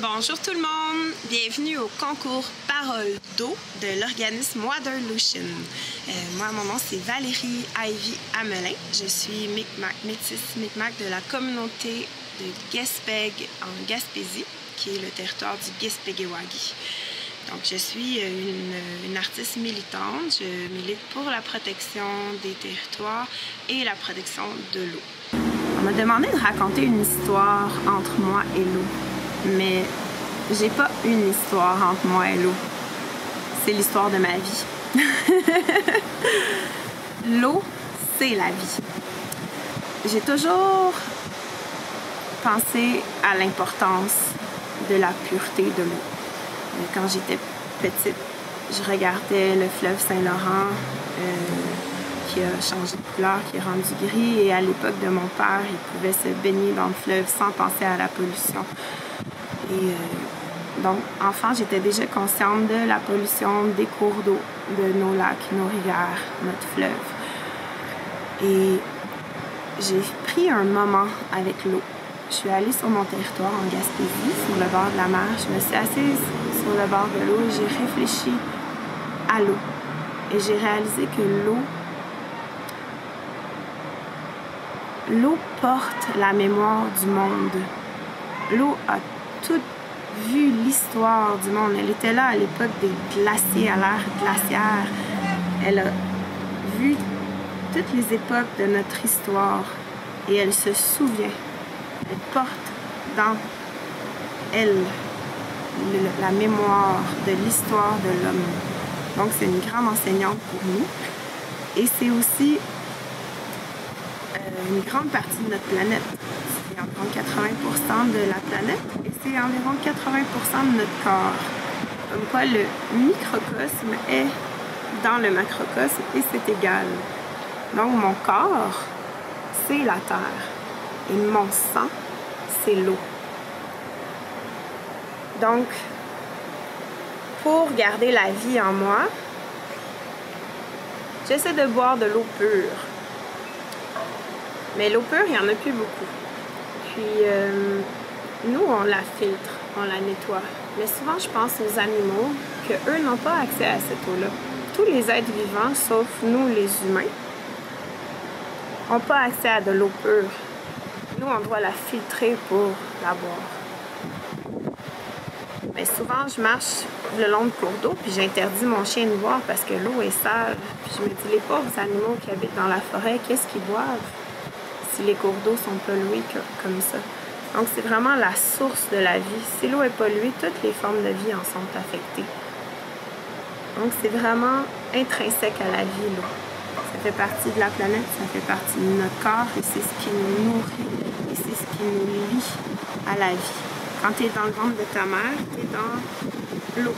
Bonjour tout le monde, bienvenue au concours Parole d'eau de l'organisme Waterlution. Moi, mon nom c'est Valérie Ivy Amelin. Je suis Micmac, métisse Micmac de la communauté de Gaspé en Gaspésie, qui est le territoire du Gaspéguéwagi. Donc, je suis une artiste militante. Je milite pour la protection des territoires et la protection de l'eau. On m'a demandé de raconter une histoire entre moi et l'eau. Mais j'ai pas une histoire entre moi et l'eau. C'est l'histoire de ma vie. L'eau, c'est la vie. J'ai toujours pensé à l'importance de la pureté de l'eau. Quand j'étais petite, je regardais le fleuve Saint-Laurent qui a changé de couleur, qui est rendu gris. Et à l'époque de mon père, il pouvait se baigner dans le fleuve sans penser à la pollution. Et donc, enfant, j'étais déjà consciente de la pollution des cours d'eau, de nos lacs, nos rivières, notre fleuve. Et j'ai pris un moment avec l'eau. Je suis allée sur mon territoire en Gaspésie, sur le bord de la mer. Je me suis assise sur le bord de l'eau et j'ai réfléchi à l'eau. Et j'ai réalisé que l'eau porte la mémoire du monde. L'eau a toute vu l'histoire du monde. Elle était là à l'époque des glaciers, à l'ère glaciaire. Elle a vu toutes les époques de notre histoire et elle se souvient. Elle porte dans elle la mémoire de l'histoire de l'homme. Donc c'est une grande enseignante pour nous. Et c'est aussi une grande partie de notre planète. C'est environ 80% de la planète et c'est environ 80% de notre corps. Comme quoi le microcosme est dans le macrocosme et c'est égal. Donc mon corps, c'est la terre et mon sang, c'est l'eau. Donc, pour garder la vie en moi, j'essaie de boire de l'eau pure. Mais l'eau pure, il n'y en a plus beaucoup. Puis, nous, on la filtre, on la nettoie. Mais souvent, je pense aux animaux qu'eux n'ont pas accès à cette eau-là. Tous les êtres vivants, sauf nous, les humains, n'ont pas accès à de l'eau pure. Nous, on doit la filtrer pour la boire. Mais souvent, je marche le long de cours d'eau, puis j'interdis mon chien de boire parce que l'eau est sale. Puis je me dis, les pauvres animaux qui habitent dans la forêt, qu'est-ce qu'ils boivent si les cours d'eau sont pollués comme ça? Donc, c'est vraiment la source de la vie. Si l'eau est polluée, toutes les formes de vie en sont affectées. Donc, c'est vraiment intrinsèque à la vie, l'eau. Ça fait partie de la planète, ça fait partie de notre corps et c'est ce qui nous nourrit et c'est ce qui nous lie à la vie. Quand tu es dans le ventre de ta mère, tu es dans l'eau.